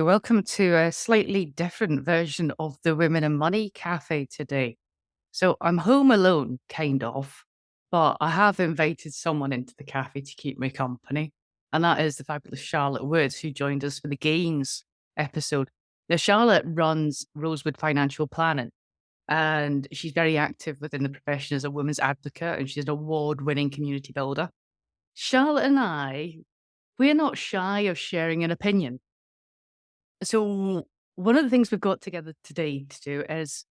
welcome to a slightly different version of the Women and Money Cafe today. So I'm home alone, kind of, but I have invited someone into the cafe to keep me company. And that is the fabulous Charlotte Woods, who joined us for the Gains episode. Now, Charlotte runs Rosewood Financial Planning, and she's very active within the profession as a women's advocate, and she's an award-winning community builder. Charlotte and we're not shy of sharing an opinion. So one of the things we've got together today to do is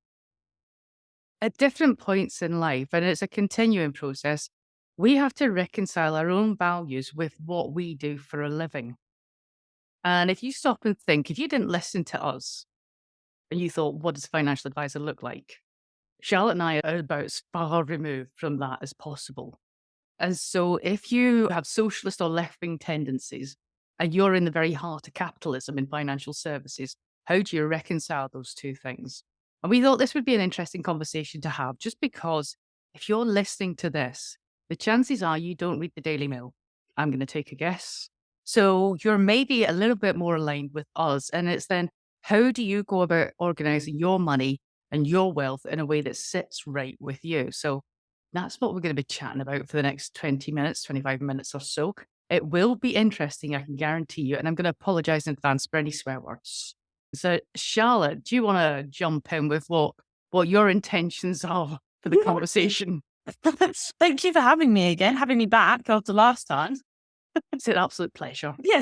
at different points in life, and it's a continuing process, we have to reconcile our own values with what we do for a living. And if you stop and think, if you didn't listen to us and you thought, what does a financial advisor look like? Charlotte and I are about as far removed from that as possible. And so if you have socialist or left-wing tendencies and you're in the very heart of capitalism in financial services, how do you reconcile those two things? And we thought this would be an interesting conversation to have, just because if you're listening to this, the chances are you don't read the Daily Mail. I'm going to take a guess. So you're maybe a little bit more aligned with us. And it's then, how do you go about organizing your money and your wealth in a way that sits right with you? So that's what we're going to be chatting about for the next 20 minutes, 25 minutes or so. It will be interesting, I can guarantee you. And I'm going to apologize in advance for any swear words. So, Charlotte, do you want to jump in with what your intentions are for the conversation? Thank you for having me again, having me back after last time. It's an absolute pleasure. Yeah,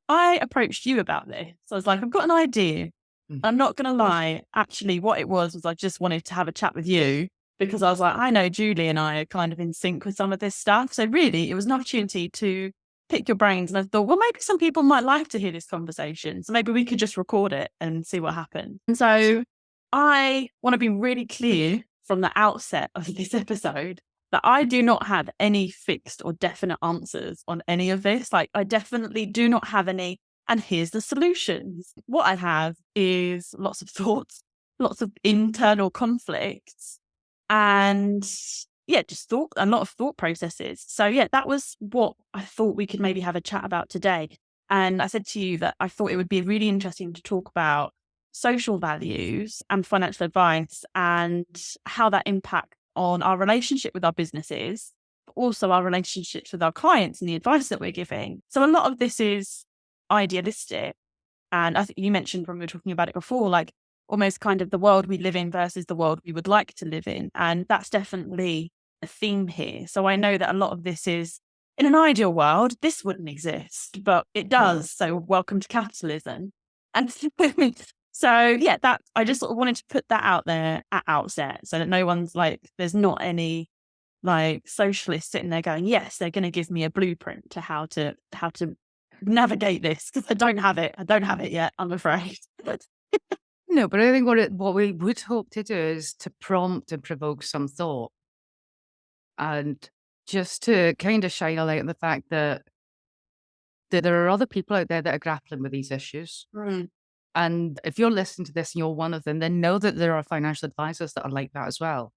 I approached you about this. So I was like, I've got an idea. I'm not going to lie. Actually, what it was I just wanted to have a chat with you because I was like, I know Julie and I are kind of in sync with some of this stuff. So really, it was an opportunity to pick your brains. And I thought, well, maybe some people might like to hear this conversation. So maybe we could just record it and see what happens. And so I want to be really clear from the outset of this episode that I do not have any fixed or definite answers on any of this. Like, I definitely do not have any. And here's the solutions. What I have is lots of thoughts, lots of internal conflicts, and just a lot of thought processes. So that was what I thought we could maybe have a chat about today. And I said to you that I thought it would be really interesting to talk about social values and financial advice and how that impacts on our relationship with our businesses, but also our relationships with our clients and the advice that we're giving. So a lot of this is idealistic. And I think you mentioned when we were talking about it before, like almost kind of the world we live in versus the world we would like to live in. And that's definitely a theme here. So I know that a lot of this is, in an ideal world, this wouldn't exist, but it does. So welcome to capitalism. And so that I just sort of wanted to put that out there at outset so that no one's like, there's not any like socialists sitting there going, yes, they're going to give me a blueprint to how to navigate this, because I don't have it yet, I'm afraid. No, but I think what we would hope to do is to prompt and provoke some thought, and just to kind of shine a light on the fact that there are other people out there that are grappling with these issues. And if you're listening to this and you're one of them, then know that there are financial advisors that are like that as well.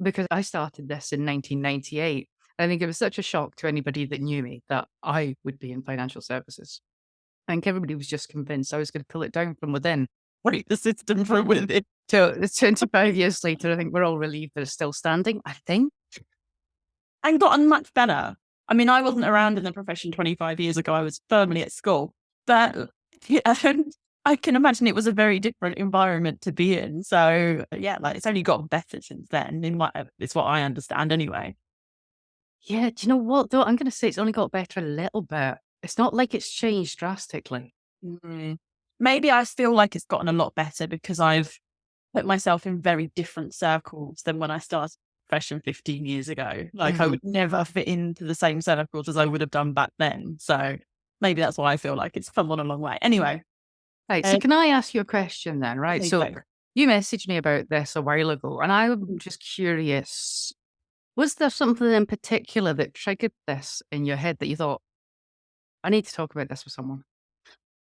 Because I started this in 1998. I think it was such a shock to anybody that knew me that I would be in financial services. I think everybody was just convinced I was going to pull it down from within. Break the system from within. So it's 25 years later, I think we're all relieved that it's still standing, I think. And gotten much better. I mean, I wasn't around in the profession 25 years ago. I was firmly at school. But I can imagine it was a very different environment to be in. So it's only gotten better since then. It's what I understand anyway. Yeah, do you know what though? I'm going to say it's only got better a little bit. It's not like it's changed drastically. Maybe I feel like it's gotten a lot better because I've put myself in very different circles than when I started the profession 15 years ago. Like I would never fit into the same circles as I would have done back then. So maybe that's why I feel like it's come on a long way. Anyway. Right. So can I ask you a question then? Right. So you messaged me about this a while ago, and I'm just curious. Was there something in particular that triggered this in your head that you thought, I need to talk about this with someone?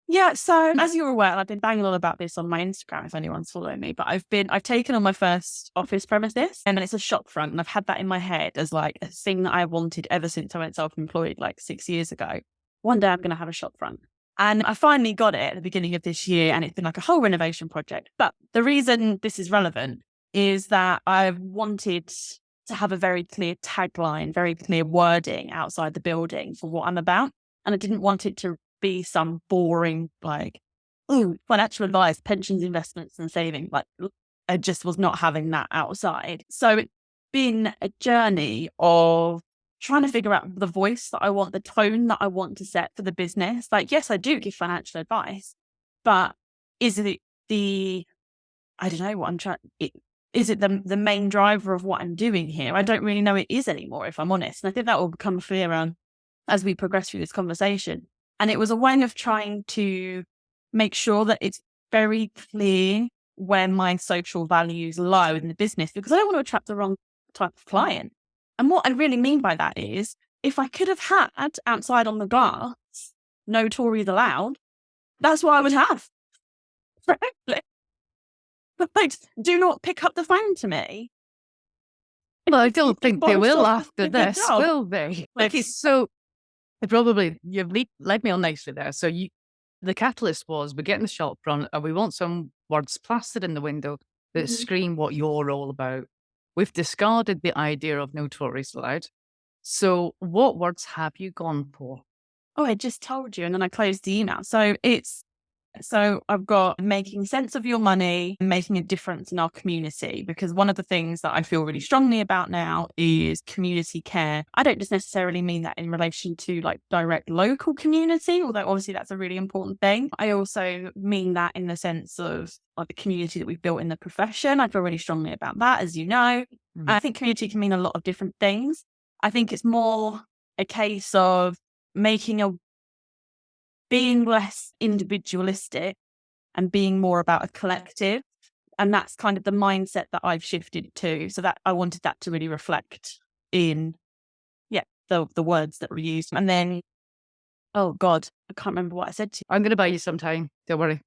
Yeah, so as you're aware, I've been banging on about this on my Instagram if anyone's following me, but I've taken on my first office premises, and it's a shop front, and I've had that in my head as like a thing that I wanted ever since I went self-employed like 6 years ago. One day I'm going to have a shop front. And I finally got it at the beginning of this year, and it's been like a whole renovation project. But the reason this is relevant is that I've wanted to have a very clear tagline, very clear wording outside the building for what I'm about. And I didn't want it to be some boring, like, oh, financial advice, pensions, investments, and saving. Like, I just was not having that outside. So it's been a journey of trying to figure out the voice that I want, the tone that I want to set for the business. Like, yes, I do give financial advice, but is it I don't know what I'm trying, is it the main driver of what I'm doing here? I don't really know it is anymore, if I'm honest. And I think that will become clearer as we progress through this conversation. And it was a way of trying to make sure that it's very clear where my social values lie within the business, because I don't want to attract the wrong type of client. And what I really mean by that is, if I could have had outside on the glass, no Tories allowed, that's what I would have. Frankly. But like, do not pick up the phone to me. Well, I don't think they will Boss after doing a good this, job. will they? Okay, so you've led me on nicely there. So the catalyst was, we're getting the shop front and we want some words plastered in the window that Mhm. scream what you're all about. We've discarded the idea of no Tories allowed. So what words have you gone for? Oh, I just told you, and then I closed the email. So I've got making sense of your money and making a difference in our community, because one of the things that I feel really strongly about now is community care. I don't just necessarily mean that in relation to like direct local community, although obviously that's a really important thing. I also mean that in the sense of like the community that we've built in the profession. I feel really strongly about that, as you know. I think community can mean a lot of different things. I think it's more a case of being less individualistic and being more about a collective. And that's kind of the mindset that I've shifted to. So that I wanted that to really reflect in, the words that were used. And then, oh God, I can't remember what I said to you. I'm going to buy you some time. Don't worry.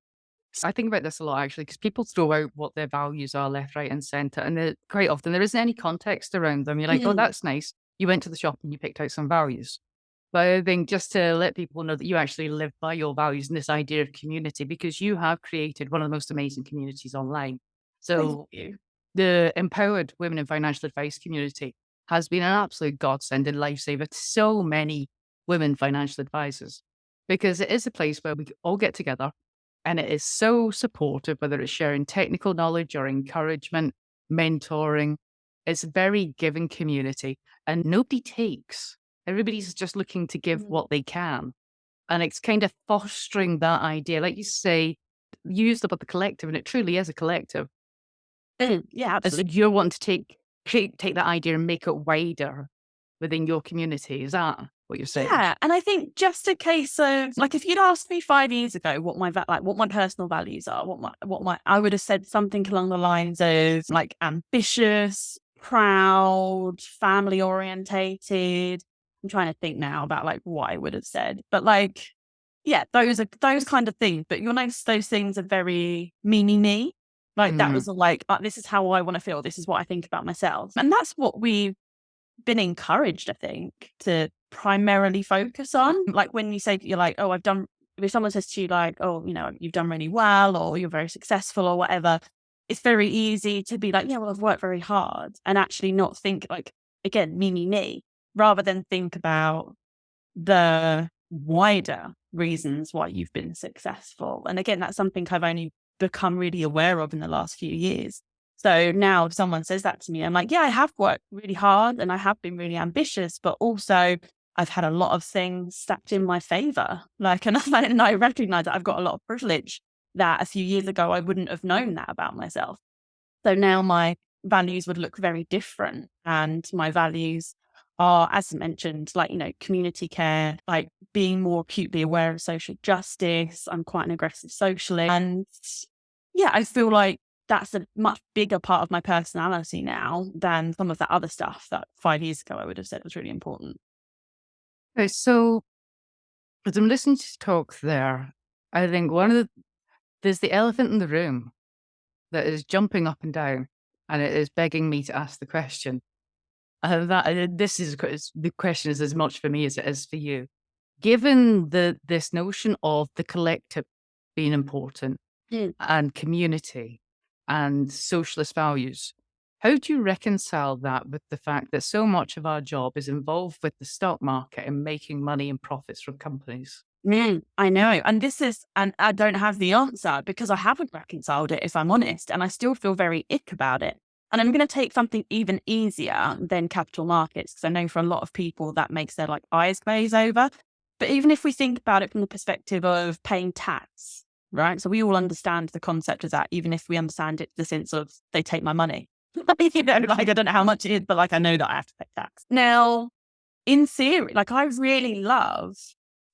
I think about this a lot, actually, because people throw out what their values are left, right, and centre. And quite often there isn't any context around them. You're like, oh, that's nice. You went to the shop and you picked out some values. But I think just to let people know that you actually live by your values and this idea of community, because you have created one of the most amazing communities online. Thank So you. the Empowered Women in Financial Advice community has been an absolute godsend and lifesaver to so many women financial advisors, because it is a place where we all get together and it is so supportive, whether it's sharing technical knowledge or encouragement, mentoring. It's a very giving community and nobody takes. Everybody's just looking to give what they can. And it's kind of fostering that idea. Like you say, you used about the collective, and it truly is a collective. Yeah, As absolutely. you're wanting to take that idea and make it wider within your community. Is that what you're saying? Yeah, and I think just a case of like, if you'd asked me 5 years ago what what my personal values are, I would have said something along the lines of like ambitious, proud, family orientated. I'm trying to think now about like what I would have said, but like, yeah, those kind of things. But you'll notice those things are very me. Like that Mm, was like, this is how I want to feel. This is what I think about myself, and that's what we've been encouraged, I think, to primarily focus on. Like when you say you're like, oh, if someone says to you like, oh, you've done really well or you're very successful or whatever, it's very easy to be like, yeah, well, I've worked very hard, and actually not think like, again, me, rather than think about the wider reasons why you've been successful. And again, that's something I've only become really aware of in the last few years. So now if someone says that to me, I'm like, yeah, I have worked really hard and I have been really ambitious, but also I've had a lot of things stacked in my favor. Like, and I recognize that I've got a lot of privilege that a few years ago I wouldn't have known that about myself. So now my values would look very different. And my values are, as mentioned, like, community care, like being more acutely aware of social justice. I'm quite an aggressive socially. And yeah, I feel like that's a much bigger part of my personality now than some of that other stuff that 5 years ago I would have said was really important. okay, so as I'm listening to you talk there, I think there's the elephant in the room that is jumping up and down, and it is begging me to ask the question. This is the question is as much for me as it is for you. given this notion of the collective being important and community and socialist values, how do you reconcile that with the fact that so much of our job is involved with the stock market and making money and profits from companies? I know. And I don't have the answer because I haven't reconciled it, if I'm honest. And I still feel very ick about it. And I'm going to take something even easier than capital markets, because I know for a lot of people that makes their like eyes glaze over. But even if we think about it from the perspective of paying tax, right? So we all understand the concept of that, even if we understand it in the sense of they take my money. You know, like I don't know how much it is, but like I know that I have to pay tax. Now, in theory, like I really love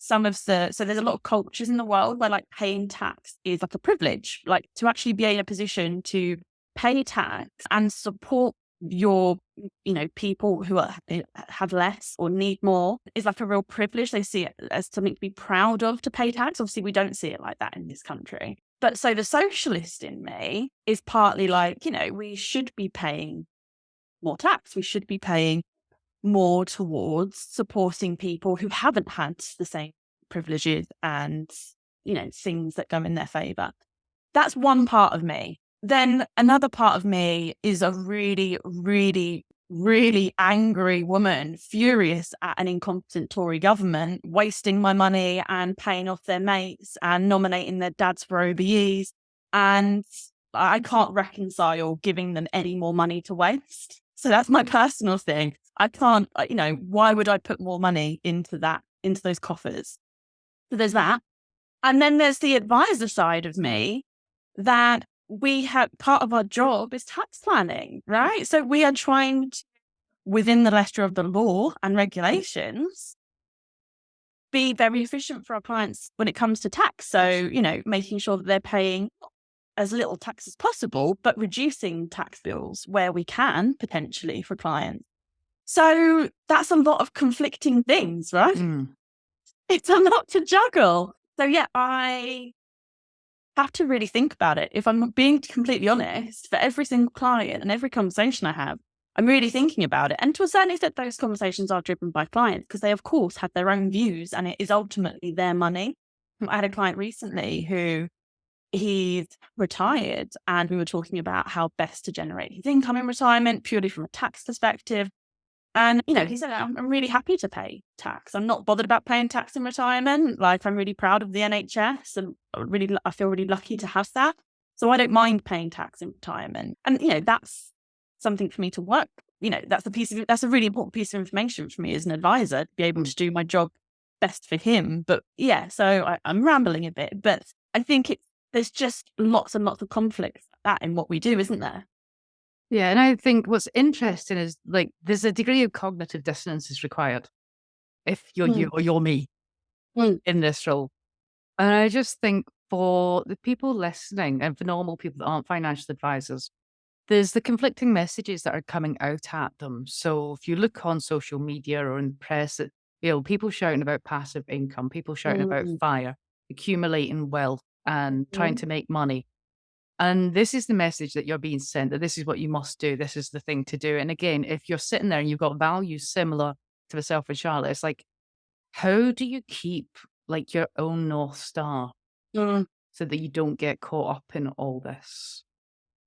so there's a lot of cultures in the world where like paying tax is like a privilege, like to actually be in a position to pay tax and support your, people who have less or need more is like a real privilege. They see it as something to be proud of to pay tax. Obviously, we don't see it like that in this country. But so the socialist in me is partly like, we should be paying more tax. We should be paying more towards supporting people who haven't had the same privileges and, things that go in their favor. That's one part of me. Then another part of me is a really, really, really angry woman, furious at an incompetent Tory government, wasting my money and paying off their mates and nominating their dads for OBEs. And I can't reconcile giving them any more money to waste. So that's my personal thing. I can't, why would I put more money into those coffers? So there's that. And then there's the advisor side of me that we have, part of our job is tax planning, right? So we are trying to, within the letter of the law and regulations, be very efficient for our clients when it comes to tax. So, making sure that they're paying as little tax as possible, but reducing tax bills where we can potentially for clients. So that's a lot of conflicting things, right? It's a lot to juggle. So yeah, I have to really think about it. If I'm being completely honest, for every single client and every conversation I have, I'm really thinking about it. And to a certain extent, those conversations are driven by clients because they, of course, have their own views and it is ultimately their money. I had a client recently who he's retired and we were talking about how best to generate his income in retirement purely from a tax perspective. And, he said, I'm really happy to pay tax. I'm not bothered about paying tax in retirement. Like, I'm really proud of the NHS and I feel really lucky to have that. So I don't mind paying tax in retirement. And, that's something for me to work. That's a really important piece of information for me as an advisor to be able to do my job best for him. But yeah, so I'm rambling a bit, but I think there's just lots and lots of conflicts like that in what we do, isn't there? Yeah, and I think what's interesting is like there's a degree of cognitive dissonance is required if you're you or you're me in this role. And I just think for the people listening and for normal people that aren't financial advisors, there's the conflicting messages that are coming out at them. So if you look on social media or in the press, people shouting about passive income, people shouting about fire, accumulating wealth and trying to make money. And this is the message that you're being sent, that this is what you must do. This is the thing to do. And again, if you're sitting there and you've got values similar to myself and Charlotte, it's like, how do you keep like your own North Star so that you don't get caught up in all this?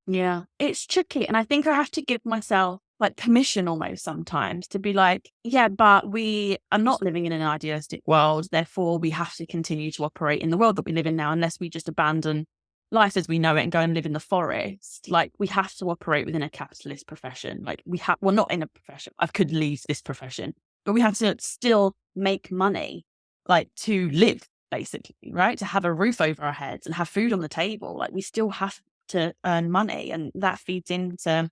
Yeah, it's tricky. And I think I have to give myself like permission almost sometimes to be like, yeah, but we are not living in an idealistic world. Therefore, we have to continue to operate in the world that we live in now, unless we just abandon life as we know it and go and live in the forest. Like we have to operate within a capitalist profession. Like we're not in a profession. I could leave this profession, but we have to still make money, like to live basically, right? To have a roof over our heads and have food on the table. Like we still have to earn money, and that feeds into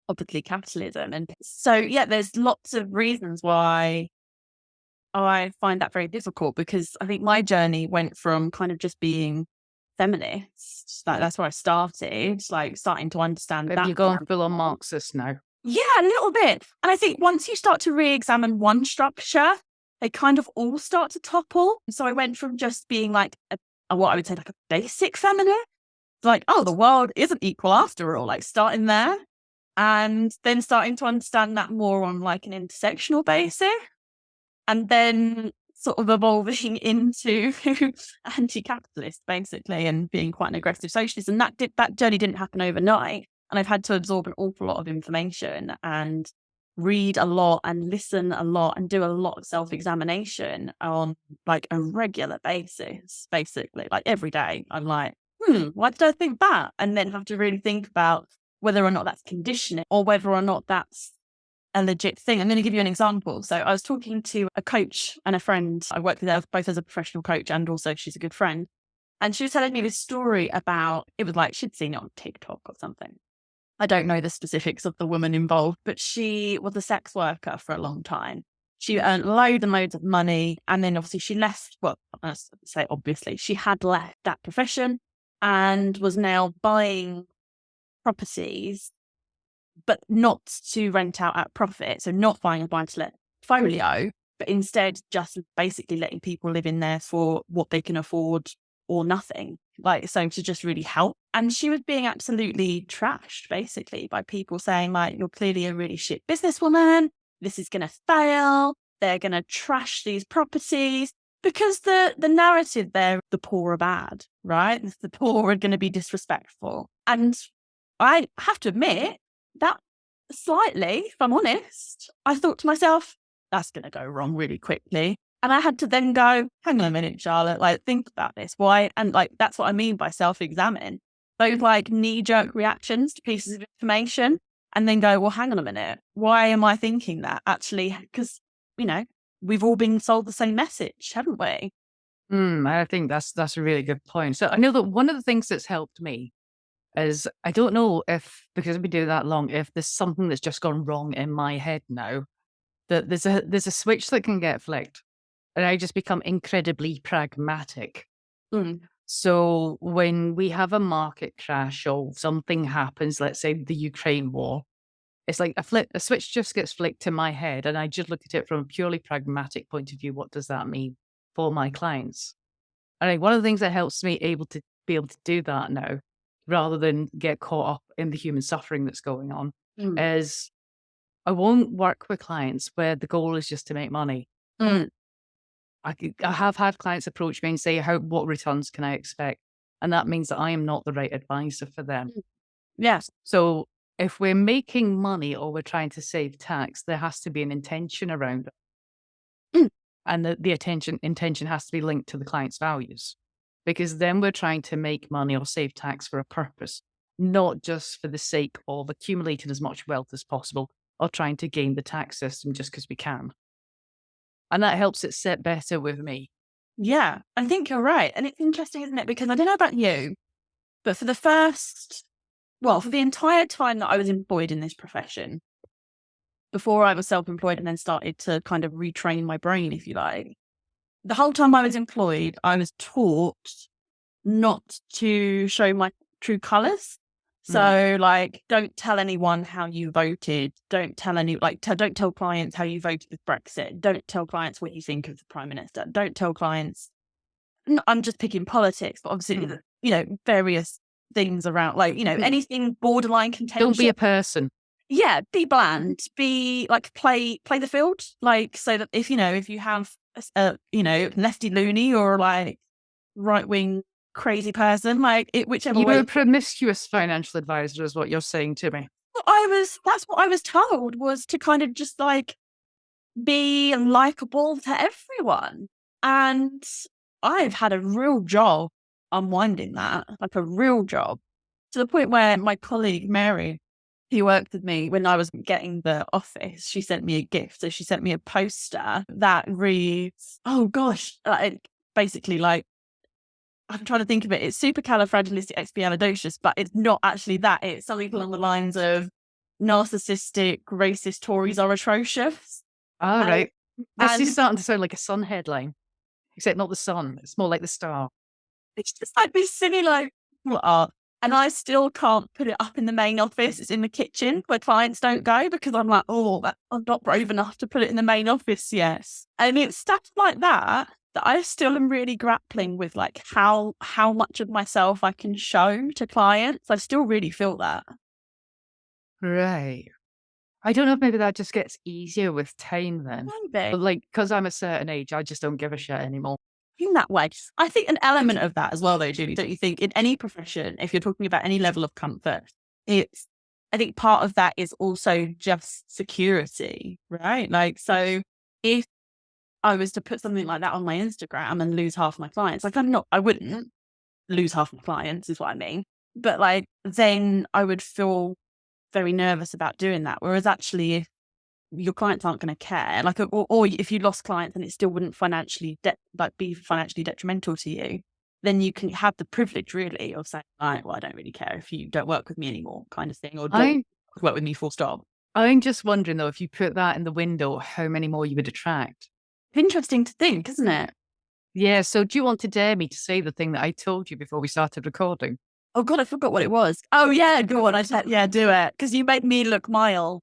obviously capitalism. And so, yeah, there's lots of reasons why I find that very difficult, because I think my journey went from kind of just being feminist, that's where I started, like starting to understand Have that. you gone full on Marxist now? Yeah, a little bit. And I think once you start to re-examine one structure, they kind of all start to topple. So I went from just being like what I would say like a basic feminist, like, oh, the world isn't equal after all, like starting there, and then starting to understand that more on like an intersectional basis. And then sort of evolving into anti-capitalist, basically, and being quite an aggressive socialist. And that journey didn't happen overnight. And I've had to absorb an awful lot of information and read a lot and listen a lot and do a lot of self-examination on like a regular basis, basically. Like every day, I'm like, why did I think that? And then have to really think about whether or not that's conditioning or whether or not that's a legit thing. I'm going to give you an example. So I was talking to a coach and a friend. I work with her both as a professional coach and also she's a good friend. And she was telling me this story about, it was like she'd seen it on TikTok or something. I don't know the specifics of the woman involved, but she was a sex worker for a long time. She earned loads and loads of money. And then obviously she left, well, I say obviously, she had left that profession and was now buying properties, but not to rent out at profit. So not buying a buy-to-let folio, but instead just basically letting people live in there for what they can afford or nothing. Like, so to just really help. And she was being absolutely trashed, basically, by people saying, like, you're clearly a really shit businesswoman. This is going to fail. They're going to trash these properties. Because the narrative there, the poor are bad, right? The poor are going to be disrespectful. And I have to admit that slightly, if I'm honest, I thought to myself, that's going to go wrong really quickly. And I had to then go, hang on a minute, Charlotte, like, think about this. Why? And like, that's what I mean by self-examine. Those like knee-jerk reactions to pieces of information and then go, well, hang on a minute. Why am I thinking that? Actually, because, you know, we've all been sold the same message, haven't we? I think that's a really good point. So I know that one of the things that's helped me is I don't know if, because I've been doing that long, if there's something that's just gone wrong in my head now, that there's a switch that can get flicked and I just become incredibly pragmatic. Mm. So when we have a market crash or something happens, let's say the Ukraine war, it's like a switch just gets flicked in my head and I just look at it from a purely pragmatic point of view. What does that mean for my clients? And I think one of the things that helps me be able to do that now, rather than get caught up in the human suffering that's going on, Mm. is I won't work with clients where the goal is just to make money. Mm. I have had clients approach me and say, what returns can I expect? And that means that I am not the right advisor for them. Yes. So if we're making money or we're trying to save tax, there has to be an intention around it. Mm. And the intention has to be linked to the client's values. Because then we're trying to make money or save tax for a purpose, not just for the sake of accumulating as much wealth as possible or trying to gain the tax system just because we can. And that helps it sit better with me. Yeah, I think you're right. And it's interesting, isn't it? Because I don't know about you, but for the entire time that I was employed in this profession, before I was self-employed and then started to kind of retrain my brain, if you like, the whole time I was employed, I was taught not to show my true colours. So, like, don't tell anyone how you voted. Don't tell don't tell clients how you voted with Brexit. Don't tell clients what you think of the Prime Minister. Don't tell clients. I'm just picking politics, but obviously, various things around, like, anything borderline contentious. Don't be a person. Yeah, be bland. Be like play the field, like, so that if you have a lefty loony or like right wing crazy person, like whichever You were way. a promiscuous financial advisor, is what you're saying to me. That's what I was told, was to kind of just like be likable to everyone. And I've had a real job unwinding that, like a real job, to the point where my colleague Mary, who worked with me when I was getting the office, she sent me a gift. So she sent me a poster that reads, oh gosh, basically, like, I'm trying to think of it. It's supercalifragilisticexpialidocious, but it's not actually that. It's something along the lines of narcissistic, racist Tories are atrocious. All right. This And is starting to sound like a Sun headline, except not the sun. It's more like the star. it's just like this silly, like, art. And I still can't put it up in the main office. It's in the kitchen where clients don't go, because I'm like, I'm not brave enough to put it in the main office yet. And it's stuff like that I still am really grappling with, like how much of myself I can show to clients. I still really feel that. Right. I don't know if maybe that just gets easier with time then. Maybe. But like, because I'm a certain age, I just don't give a shit anymore. In that way. I think an element of that as well, though, Julie, don't you think? In any profession, if you're talking about any level of comfort, it's, I think part of that is also just security, right? Like, so if I was to put something like that on my Instagram and lose half my clients, like I wouldn't lose half my clients, is what I mean. But like, then I would feel very nervous about doing that. Whereas actually, if your clients aren't going to care, like, or if you lost clients and it still wouldn't be financially detrimental to you, then you can have the privilege really of saying, right, well, I don't really care if you don't work with me anymore, kind of thing, or don't I work with me full stop. I'm just wondering though, if you put that in the window, how many more you would attract. Interesting to think, isn't it? Yeah. So do you want to dare me to say the thing that I told you before we started recording? Oh God, I forgot what it was. Oh yeah, go on. I said, yeah, do it. Because you made me look mild.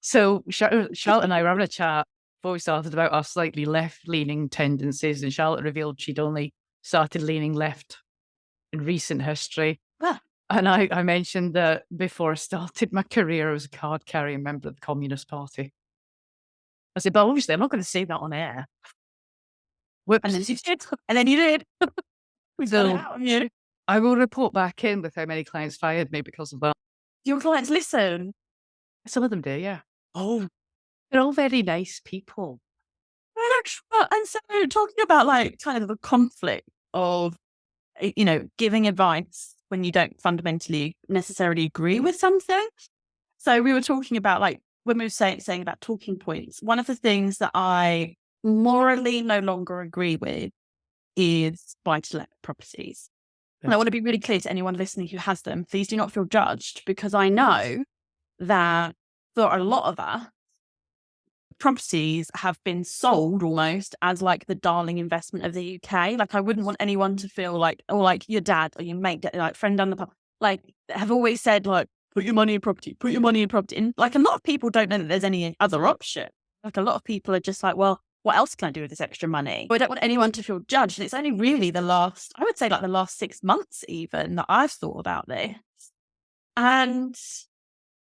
So Charlotte and I were having a chat before we started about our slightly left-leaning tendencies, and Charlotte revealed she'd only started leaning left in recent history. Ah, And I mentioned that before I started my career, I was a card-carrying member of the Communist Party. I said, but obviously I'm not going to say that on air. and then Whoops. you did. And then you did. We got it So out of you. I will report back in with how many clients fired me because of that. Your clients listen. Some of them do, yeah. Oh, They're all very nice people. well, and so talking about like kind of the conflict of, giving advice when you don't fundamentally necessarily agree with something. So we were talking about like when we were saying about talking points. One of the things that I morally no longer agree with is buy-to-let properties. And I want to be really clear to anyone listening who has them. Please do not feel judged, because I know that for a lot of us, properties have been sold almost as like the darling investment of the UK. Like I wouldn't want anyone to feel like, or like your dad or your mate, like friend down the pub, like have always said like, put your money in property, put your money in property. And like a lot of people don't know that there's any other option. Like a lot of people are just like, well, what else can I do with this extra money? I don't want anyone to feel judged. And it's only really I would say like the last 6 months even that I've thought about this. And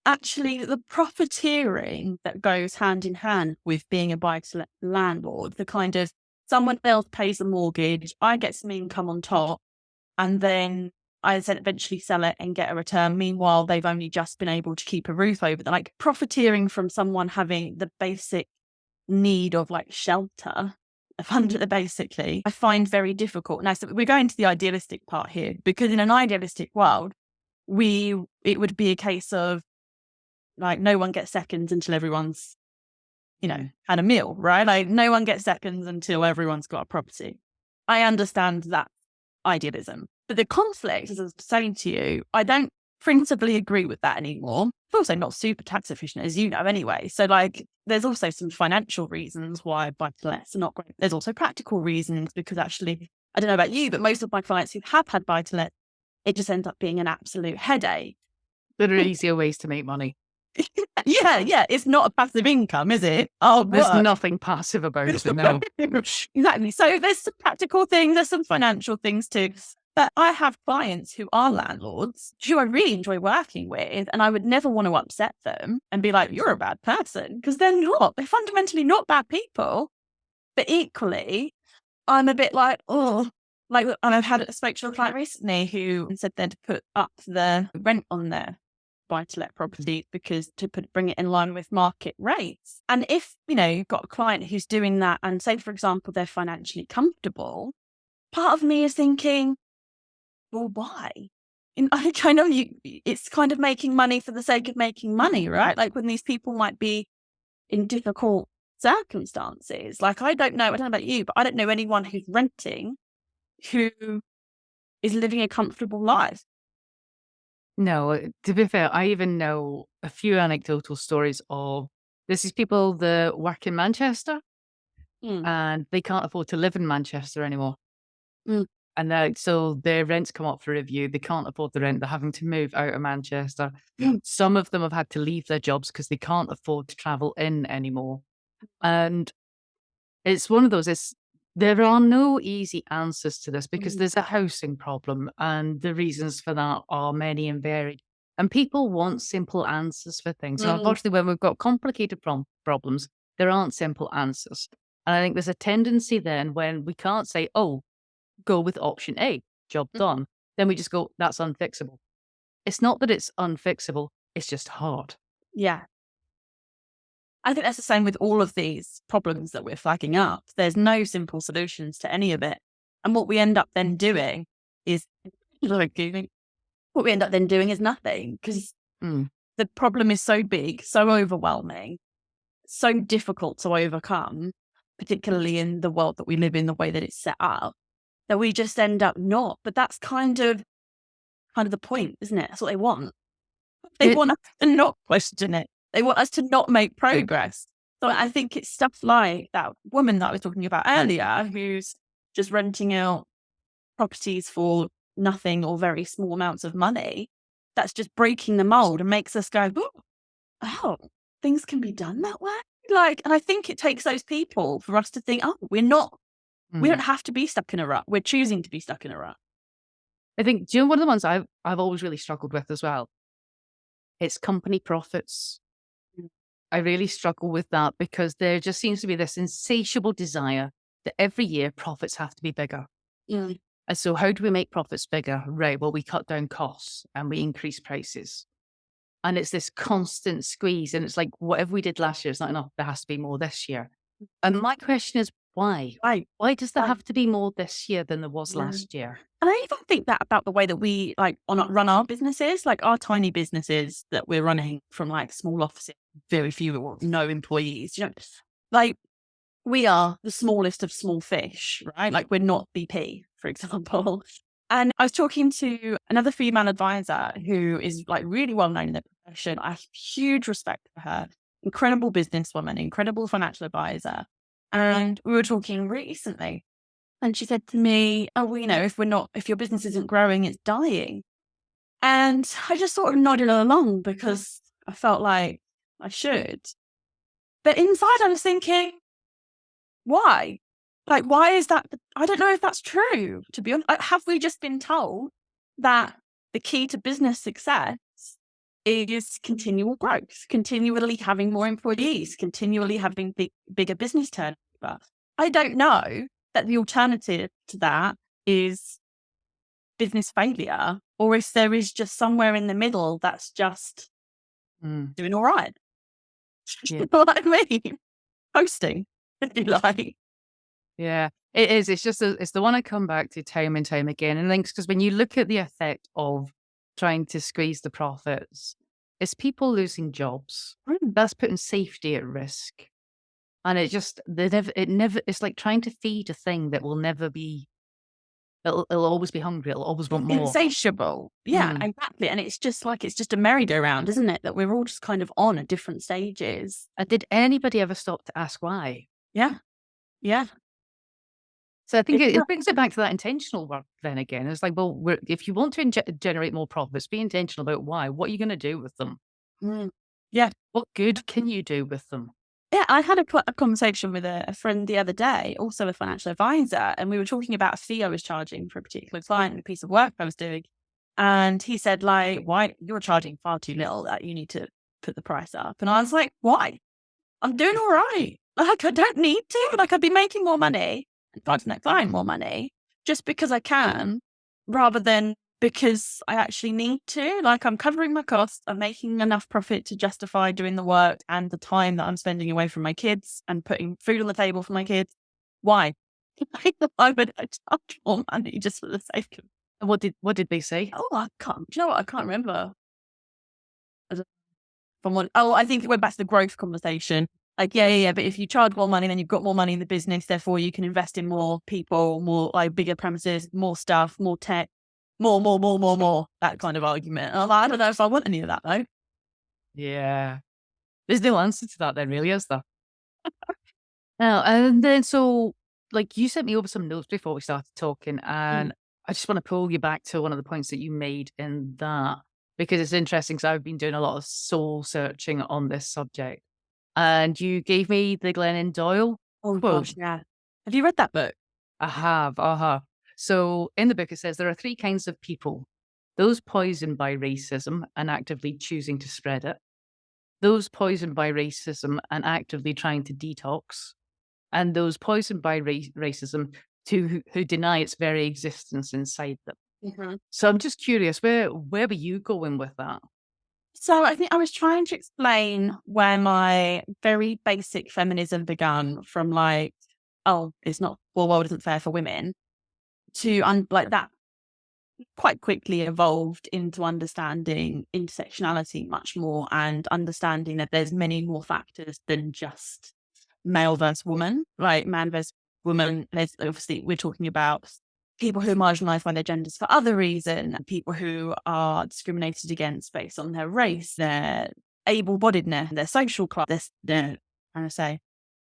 actually, the profiteering that goes hand in hand with being a buy-to-let landlord, the kind of someone else pays the mortgage, I get some income on top, and then I then eventually sell it and get a return. Meanwhile, they've only just been able to keep a roof over them. Like profiteering from someone having the basic need of like shelter, basically, I find very difficult. Now, so we're going to the idealistic part here, because in an idealistic world, it would be a case of like no one gets seconds until everyone's, had a meal, right? Like no one gets seconds until everyone's got a property. I understand that idealism, but the conflict, as I was saying to you, I don't principally agree with that anymore. It's also not super tax efficient, as you know, anyway. So like, there's also some financial reasons why buy-to-lets are not great. There's also practical reasons, because actually, I don't know about you, but most of my clients who have had buy-to-let, it just ends up being an absolute headache. There are easier ways to make money. Yeah. It's not a passive income, is it? Oh, there's nothing passive about it. No. Exactly. So there's some practical things, there's some financial things too. But I have clients who are landlords who I really enjoy working with, and I would never want to upset them and be like, you're a bad person, because they're not. They're fundamentally not bad people. But equally, I'm a bit like, oh, like, and I've had a spoke to a client recently who said they'd put up the rent on their buy-to-let property because bring it in line with market rates. And if, you've got a client who's doing that and say, for example, they're financially comfortable, part of me is thinking, well, why? And I know it's kind of making money for the sake of making money, right? Like when these people might be in difficult circumstances. Like I don't know about you, but I don't know anyone who's renting who is living a comfortable life. No, to be fair, I even know a few anecdotal stories of there's these people that work in Manchester and they can't afford to live in Manchester anymore. And so their rents come up for review. They can't afford the rent. They're having to move out of Manchester. Some of them have had to leave their jobs because they can't afford to travel in anymore. And it's one of those, there are no easy answers to this because there's a housing problem and the reasons for that are many and varied. And people want simple answers for things. And unfortunately, when we've got complicated problems, there aren't simple answers. And I think there's a tendency then when we can't say, oh, go with option A, job done. Then we just go, that's unfixable. It's not that it's unfixable, it's just hard. Yeah. I think that's the same with all of these problems that we're flagging up. There's no simple solutions to any of it. And what we end up then doing is, what we end up then doing is nothing, because the problem is so big, so overwhelming, so difficult to overcome, particularly in the world that we live in, the way that it's set up, that we just end up not. But that's kind of the point, isn't it? That's what they want. They want us to not question it. They want us to not make progress. So I think it's stuff like that woman that I was talking about earlier, who's just renting out properties for nothing or very small amounts of money. That's just breaking the mold and makes us go, oh, things can be done that way. And I think it takes those people for us to think, oh, we don't have to be stuck in a rut. We're choosing to be stuck in a rut. I think, do you know, one of the ones I've always really struggled with as well? It's company profits. I really struggle with that because there just seems to be this insatiable desire that every year profits have to be bigger. And so how do we make profits bigger? Right. Well, we cut down costs and we increase prices. And it's this constant squeeze. And it's like, whatever we did last year is not enough. There has to be more this year. And my question is, why? Why does there have to be more this year than there was last year? And I even think that about the way that we run our businesses, like our tiny businesses that we're running from like small offices, very few or no employees, we are the smallest of small fish, right? Like we're not BP, for example. And I was talking to another female advisor who is like really well known in their profession. I have huge respect for her. Incredible businesswoman, incredible financial advisor. And we were talking recently and she said to me, oh, well, if your business isn't growing, it's dying. And I just sort of nodded along because I felt like I should. But inside I was thinking, why? Like, why is that? I don't know if that's true, to be honest. Have we just been told that the key to business success is continual growth, continually having more employees, continually having bigger business turnover? I don't know that the alternative to that is business failure, or if there is just somewhere in the middle that's just doing all right. You know what I mean? Posting, if you like. Yeah, it is. It's just, it's the one I come back to time and time again. And then, because when you look at the effect of trying to squeeze the profits, it's people losing jobs. That's putting safety at risk. And it's like trying to feed a thing that will never be, it'll always be hungry. It'll always want more. Insatiable. Yeah, exactly. And it's just a merry-go-round, isn't it? That we're all just kind of on at different stages. Did anybody ever stop to ask why? Yeah. Yeah. So I think it brings it back to that intentional work then again. It's like, well, if you want to generate more profits, be intentional about why. What are you going to do with them? Yeah. What good can you do with them? Yeah, I had a conversation with a friend the other day, also a financial advisor, and we were talking about a fee I was charging for a particular client, a piece of work I was doing. And he said, like, why you're charging far too little, that you need to put the price up. And I was like, why? I'm doing all right. Like, I don't need to. Like, I'd be making more money and charging that client more money just because I can, rather than because I actually need to. Like, I'm covering my costs. I'm making enough profit to justify doing the work and the time that I'm spending away from my kids and putting food on the table for my kids. Why? Why would I charge more money just for the sake of? And what did they say? Oh, I can't. Do you know what? I can't remember. I think it went back to the growth conversation. Like, yeah. But if you charge more money, then you've got more money in the business. Therefore, you can invest in more people, more like bigger premises, more stuff, more tech, more. That kind of argument. And I'm like, I don't know if I want any of that though. Yeah, there's no answer to that then, really, is there? Now, and then so, like, you sent me over some notes before we started talking, and I just want to pull you back to one of the points that you made in that, because it's interesting because I've been doing a lot of soul searching on this subject. And you gave me the Glennon Doyle quote. Gosh, yeah. Have you read that book? I have. So in the book, it says there are three kinds of people: those poisoned by racism and actively choosing to spread it, those poisoned by racism and actively trying to detox, and those poisoned by racism who deny its very existence inside them. Mhm. So I'm just curious, where were you going with that? So I think I was trying to explain where my very basic feminism began from, like, oh, it's not, well, world isn't fair for women, to like that quite quickly evolved into understanding intersectionality much more, and understanding that there's many more factors than just male versus woman, like man versus woman. There's obviously, we're talking about people who are marginalized by their genders for other reason, and people who are discriminated against based on their race, their able-bodiedness, their social class, their, trying to say,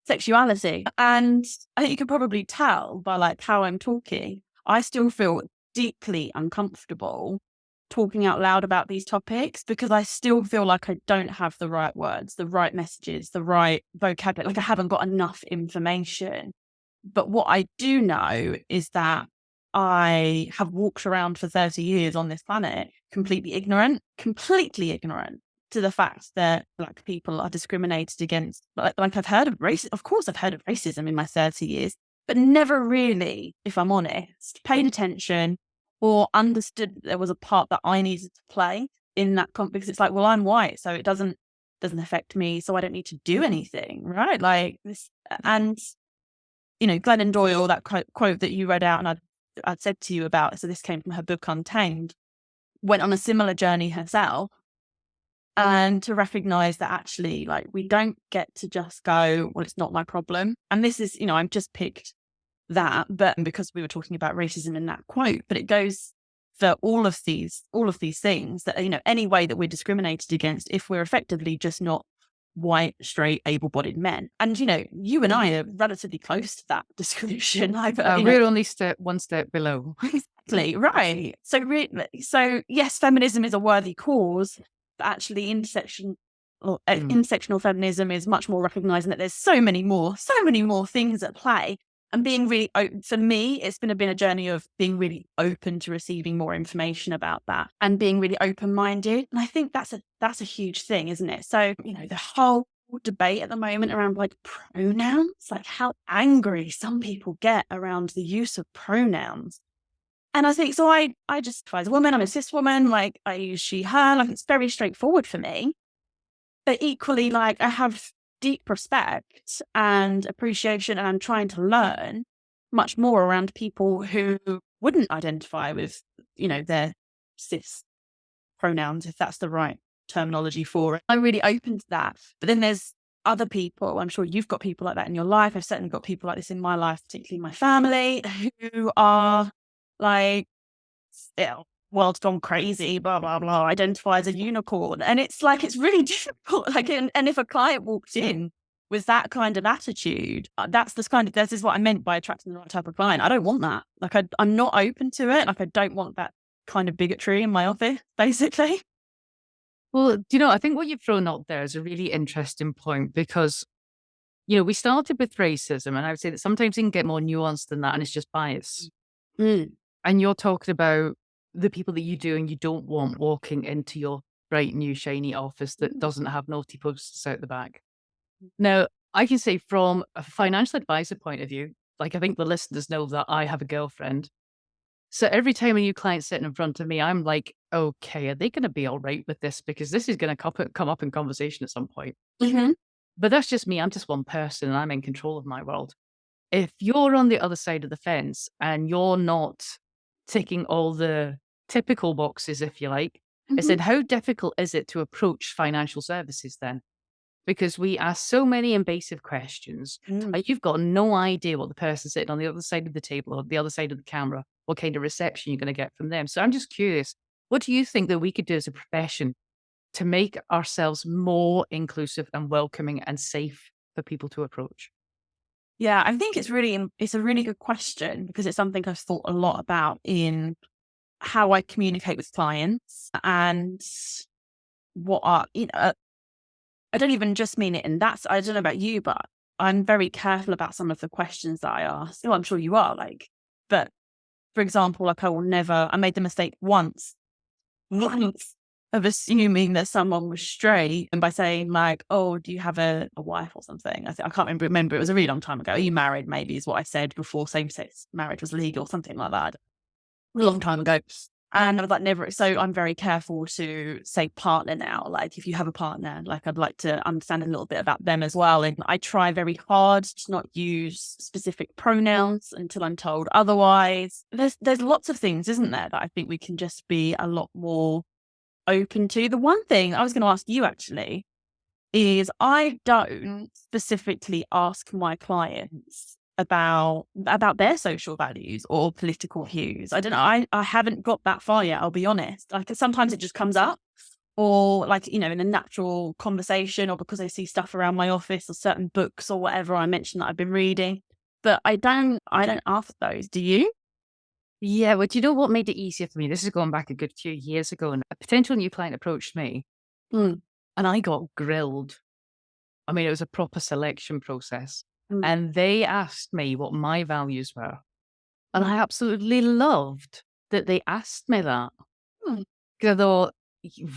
sexuality. And I think you can probably tell by like how I'm talking, I still feel deeply uncomfortable talking out loud about these topics, because I still feel like I don't have the right words, the right messages, the right vocabulary. Like I haven't got enough information. But what I do know is that I have walked around for 30 years on this planet completely ignorant to the fact that Black people are discriminated against. Like I've heard of racism. Of course, I've heard of racism in my 30 years, but never really, if I'm honest, paid attention or understood there was a part that I needed to play in that because it's like, well, I'm white, so it doesn't affect me, so I don't need to do anything, right? Like this. And Glennon Doyle, that quote that you read out and I'd said to you about, so this came from her book Untamed, went on a similar journey herself. And to recognize that actually, like, we don't get to just go, well, it's not my problem. And this is, I've just picked that, but because we were talking about racism in that quote, but it goes for all of these things that, any way that we're discriminated against, if we're effectively just not white, straight, able-bodied men. And, you and I are relatively close to that description. We're only one step below. Exactly, right. So yes, feminism is a worthy cause, but actually intersectional feminism is much more recognizing that there's so many more things at play. And being really open, for me, it's been a journey of being really open to receiving more information about that and being really open-minded. And I think that's a huge thing, isn't it? So, the whole debate at the moment around like pronouns, like how angry some people get around the use of pronouns. And I think, so I justify as a woman, I'm a cis woman, like I use she, her, like it's very straightforward for me. But equally, like I have deep respect and appreciation, and I'm trying to learn much more around people who wouldn't identify with, their cis pronouns, if that's the right terminology for it. I'm really open to that. But then there's other people, I'm sure you've got people like that in your life. I've certainly got people like this in my life, particularly my family, who are like, world's gone crazy, blah, blah, blah, identify as a unicorn. And it's like, it's really difficult. Like, and if a client walked in with that kind of attitude, this is what I meant by attracting the right type of client. I don't want that. Like, I'm not open to it. Like, I don't want that kind of bigotry in my office, basically. Well, I think what you've thrown out there is a really interesting point because, we started with racism, and I would say that sometimes it can get more nuanced than that, and it's just bias. Mm. And you're talking about the people that you do and you don't want walking into your bright, new, shiny office that doesn't have naughty posters out the back. Now, I can say from a financial advisor point of view, like I think the listeners know that I have a girlfriend. So every time a new client's sitting in front of me, I'm like, okay, are they going to be all right with this? Because this is going to come up in conversation at some point. Mm-hmm. But that's just me. I'm just one person and I'm in control of my world. If you're on the other side of the fence and you're not ticking all the typical boxes, if you like, I said, how difficult is it to approach financial services then? Because we ask so many invasive questions, and you've got no idea what the person sitting on the other side of the table or the other side of the camera, what kind of reception you're going to get from them. So I'm just curious, what do you think that we could do as a profession to make ourselves more inclusive and welcoming and safe for people to approach? Yeah, I think it's a really good question, because it's something I've thought a lot about in how I communicate with clients, and what are, I don't even just mean it in that. I don't know about you, but I'm very careful about some of the questions that I ask. Well, I'm sure you are, like, but for example, like I made the mistake once once of assuming that someone was straight, and by saying like, "Oh, do you have a wife or something?" I can't remember. It was a really long time ago. Are you married? Maybe is what I said before same-sex marriage was legal, something like that. A long time ago. And I was like, never. So I'm very careful to say partner now. Like, if you have a partner, like, I'd like to understand a little bit about them as well. And I try very hard to not use specific pronouns until I'm told otherwise. There's lots of things, isn't there, that I think we can just be a lot more open to. The one thing I was going to ask you actually is I don't specifically ask my clients about their social values or political views. I don't know. I haven't got that far yet, I'll be honest. Like, sometimes it just comes up, or like, in a natural conversation, or because I see stuff around my office or certain books or whatever I mentioned that I've been reading. But I don't ask those. Do you? Yeah, well, do you know what made it easier for me? This is going back a good few years ago, and a potential new client approached me, Mm, and I got grilled. I mean, it was a proper selection process. mm, And they asked me what my values were. And I absolutely loved that they asked me that. mm. Because I thought,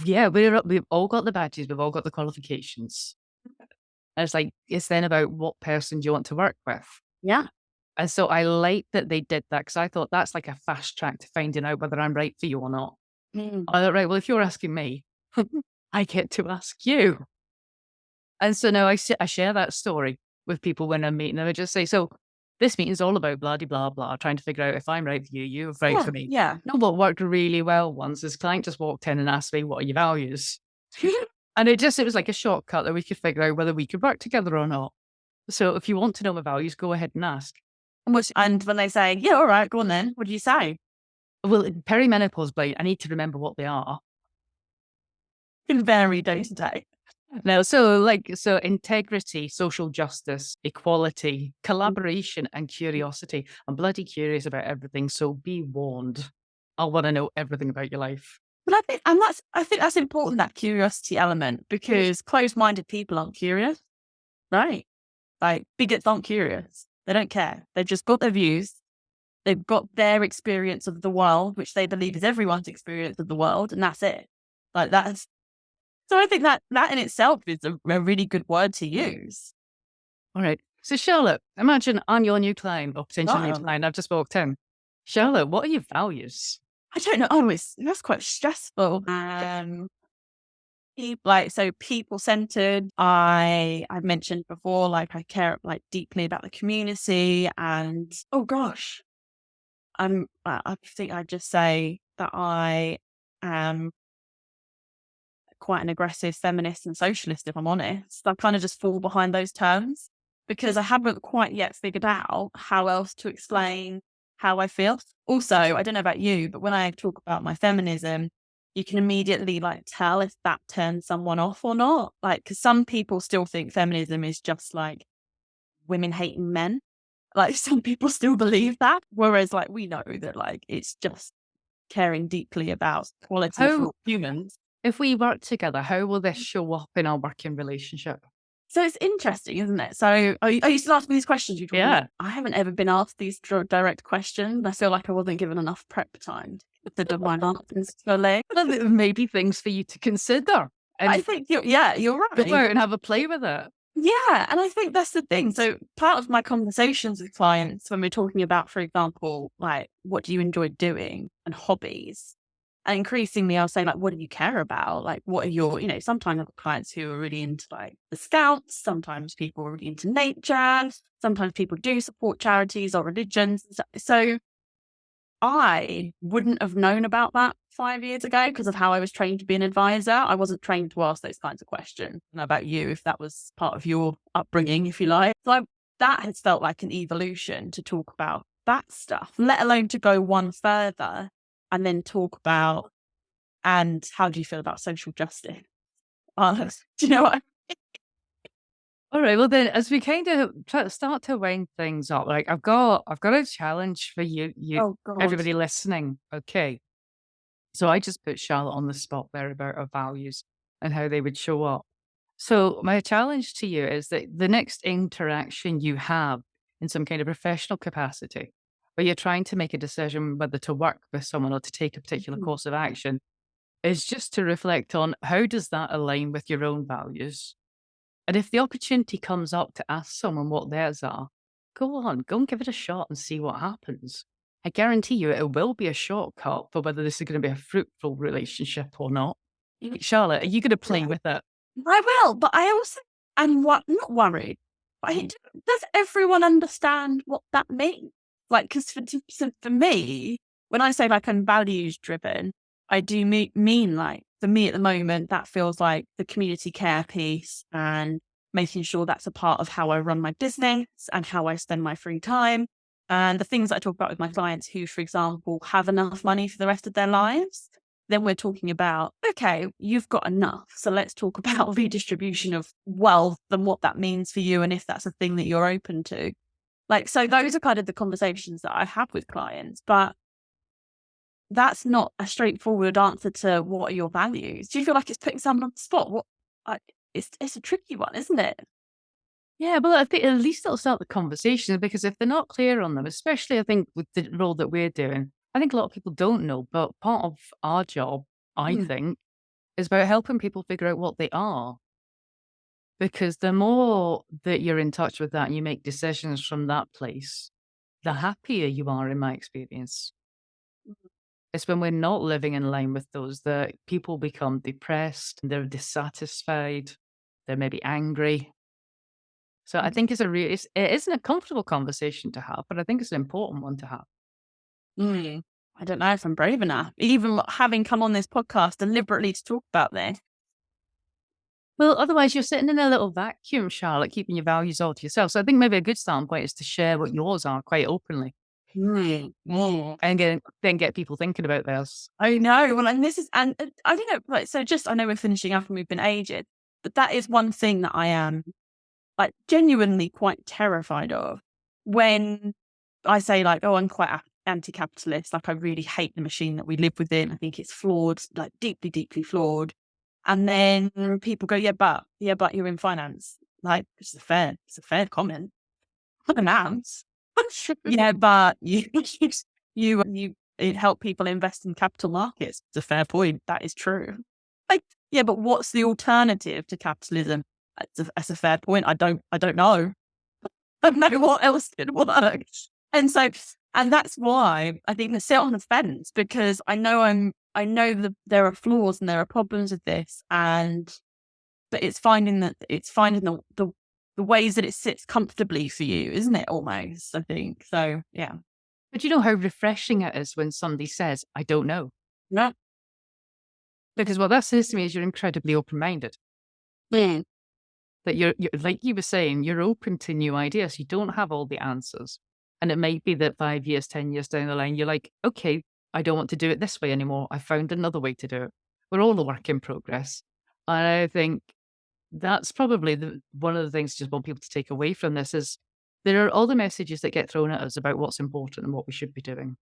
yeah, we've all got the badges, we've all got the qualifications. And it's like, it's then about what person do you want to work with? Yeah. And so I like that they did that, because I thought that's like a fast track to finding out whether I'm right for you or not. Mm. I thought, right, well, if you're asking me, I get to ask you. And so now I share that story with people when I'm meeting them. I just say, so this meeting is all about blah, de blah, blah, trying to figure out if I'm right for you, you're right Yeah. for me. Yeah. No, what worked really well once, this client just walked in and asked me, what are your values? And it was like a shortcut that we could figure out whether we could work together or not. So if you want to know my values, go ahead and ask. And when they say, yeah, all right, go on then, what do you say? Well, in perimenopause, Blade, I need to remember what they are. It can vary day to day. No, so integrity, social justice, equality, collaboration, and curiosity. I'm bloody curious about everything, so be warned. I want to know everything about your life. But I think that's important, that curiosity element, because closed-minded people aren't curious, right? Like, bigots aren't curious. They don't care. They've just got their views. They've got their experience of the world, which they believe is everyone's experience of the world, and that's it. Like, that's so I think that in itself is a really good word to use. All right. So, Charlotte, imagine I'm your new client or potential new Right. client. I've just walked in. Charlotte, what are your values? I don't know. Oh, that's quite stressful. So people centered. I've mentioned before, like, I care like deeply about the community, and oh gosh, I think I'd just say that I am quite an aggressive feminist and socialist, if I'm honest. I kind of just fall behind those terms because I haven't quite yet figured out how else to explain how I feel. Also, I don't know about you, but when I talk about my feminism, you can immediately like tell if that turns someone off or not. Like, because some people still think feminism is just like women hating men. Like, some people still believe that. Whereas, like, we know that, like, it's just caring deeply about equality How, for humans. if we work together, how will this show up in our working relationship? So it's interesting, isn't it? So are you still asking me these questions? Yeah. I haven't ever been asked these direct questions. I feel like I wasn't given enough prep time to consider my answers fully. Well, there may be things for you to consider I and think you're go right. out and have a play with it. Yeah, and I think that's the thing. So part of my conversations with clients when we're talking about, for example, like, what do you enjoy doing and hobbies? And increasingly, I'll say, like, what do you care about? Like, what are your, sometimes I've got clients who are really into like the scouts. Sometimes people are really into nature. Sometimes people do support charities or religions. So I wouldn't have known about that 5 years ago because of how I was trained to be an advisor. I wasn't trained to ask those kinds of questions. And about you, if that was part of your upbringing, if you like. So that has felt like an evolution to talk about that stuff, let alone to go one further and then talk about, and how do you feel about social justice? Do you know what? All right. Well, then, as we kind of start to wind things up, like I've got a challenge for Oh God. everybody listening. Okay. So I just put Charlotte on the spot there about her values and how they would show up. So my challenge to you is that the next interaction you have in some kind of professional capacity, where you're trying to make a decision whether to work with someone or to take a particular Mhm. course of action, is just to reflect on how does that align with your own values? And if the opportunity comes up to ask someone what theirs are, go and give it a shot and see what happens. I guarantee you it will be a shortcut for whether this is going to be a fruitful relationship or not. Charlotte, are you going to play with it? I will, but I also am not worried. But does everyone understand what that means? Like, because for me, when I say like I'm values driven, I do mean like for me at the moment, that feels like the community care piece and making sure that's a part of how I run my business and how I spend my free time. And the things that I talk about with my clients who, for example, have enough money for the rest of their lives, then we're talking about, okay, you've got enough. So let's talk about redistribution of wealth and what that means for you and if that's a thing that you're open to. Like, so those are kind of the conversations that I have with clients, but that's not a straightforward answer to what are your values. Do you feel like it's putting someone on the spot? It's a tricky one, isn't it? Yeah, well, I think at least it'll start the conversation because if they're not clear on them, especially I think with the role that we're doing, I think a lot of people don't know, but part of our job, I Mm. think, is about helping people figure out what they are. Because the more that you're in touch with that and you make decisions from that place, the happier you are, in my experience. It's when we're not living in line with those that people become depressed, they're dissatisfied, they're maybe angry. So I think it isn't a comfortable conversation to have, but I think it's an important one to have. Mm. I don't know if I'm brave enough, even having come on this podcast deliberately to talk about this. Well, otherwise you're sitting in a little vacuum, Charlotte, keeping your values all to yourself. So I think maybe a good starting point is to share what yours are quite openly Mm. Mm. and then get people thinking about theirs. I know. Well, and this is, and I don't know, like, so just, I know we're finishing up and we've been aged, but that is one thing that I am like genuinely quite terrified of when I say like, oh, I'm quite anti-capitalist. Like I really hate the machine that we live within. I think it's flawed, like deeply, deeply flawed. And then people go, yeah, but you're in finance. Like it's a fair comment. Finance. Yeah, but you it help people invest in capital markets. It's a fair point. That is true. Like, yeah, but what's the alternative to capitalism? That's a fair point. I don't know. I don't know what else could work. And so, and that's why I think I sit on the fence because I know that there are flaws and there are problems with this, but it's finding the ways that it sits comfortably for you, isn't it? Almost, I think. So, yeah. But you know how refreshing it is when somebody says, I don't know. No. Because what that says to me is you're incredibly open minded. Mm. That you're, like you were saying, you're open to new ideas. You don't have all the answers. And it may be that 5 years, 10 years down the line, you're like, okay, I don't want to do it this way anymore. I found another way to do it. We're all a work in progress. And I think that's probably one of the things I just want people to take away from this is there are all the messages that get thrown at us about what's important and what we should be doing.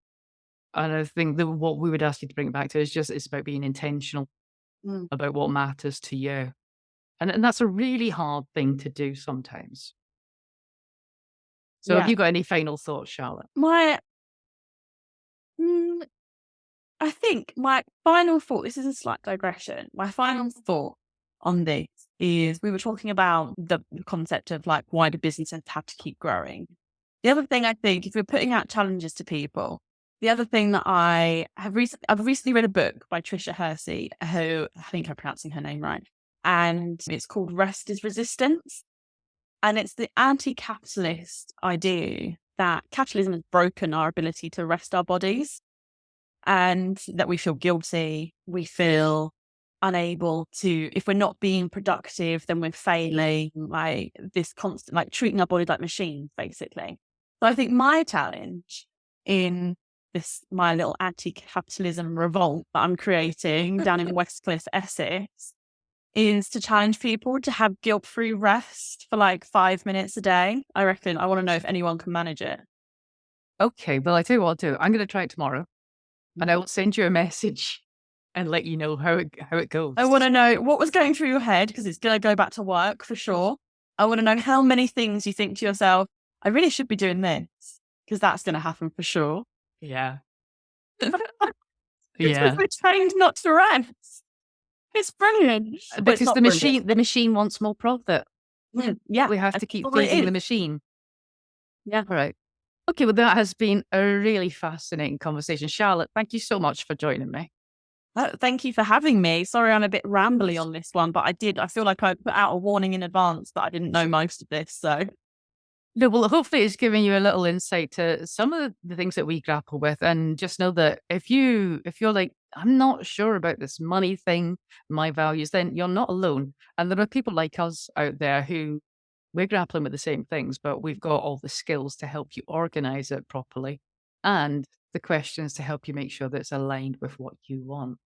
And I think that what we would ask you to bring it back to is just it's about being intentional Mm. about what matters to you. And that's a really hard thing to do sometimes. So have Yeah. you got any final thoughts, Charlotte? My mm, I think my final thought, this is a slight digression. My final thought on this is we were talking about the concept of like why do businesses have to keep growing. The other thing I think, if we're putting out challenges to people, the other thing that I've recently read a book by Trisha Hersey, who I think I'm pronouncing her name right, and it's called Rest is Resistance. And it's the anti-capitalist idea that capitalism has broken our ability to rest our bodies and that we feel guilty, we feel unable to, if we're not being productive, then we're failing, like this constant, like treating our body like machines, basically. So I think my challenge in this, my little anti-capitalism revolt that I'm creating down in West Cliff, Essex, is to challenge people to have guilt-free rest for like 5 minutes a day. I reckon I want to know if anyone can manage it. Okay, well, I tell you what I'll do. I'm going to try it tomorrow and I will send you a message and let you know how it goes. I want to know what was going through your head because it's going to go back to work for sure. I want to know how many things you think to yourself, I really should be doing this because that's going to happen for sure. Yeah. because Yeah. we're trained not to rest. It's brilliant. Well, it's Because not brilliant. the machine wants more profit. Yeah, We have that's to keep all it feeding the is. machine. Yeah. All right. Okay, well, that has been a really fascinating conversation. Charlotte, thank you so much for joining me. Thank you for having me. Sorry, I'm a bit rambly on this one, but I feel like I put out a warning in advance that I didn't know most of this. So, No, well, hopefully it's giving you a little insight to some of the things that we grapple with. And just know that if you're like, I'm not sure about this money thing, my values, then you're not alone. And there are people like us out there who we're grappling with the same things, but we've got all the skills to help you organize it properly and the questions to help you make sure that it's aligned with what you want.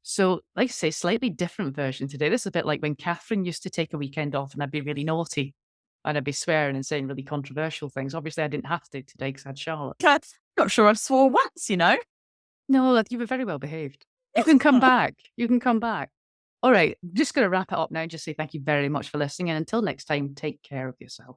So, like I say, slightly different version today. This is a bit like when Catherine used to take a weekend off and I'd be really naughty and I'd be swearing and saying really controversial things. Obviously, I didn't have to today because I had Charlotte. I'm not sure I've swore once, you know? No, like, you were very well behaved. You can come back. You can come back. All right, just going to wrap it up now and just say thank you very much for listening. And until next time, take care of yourself.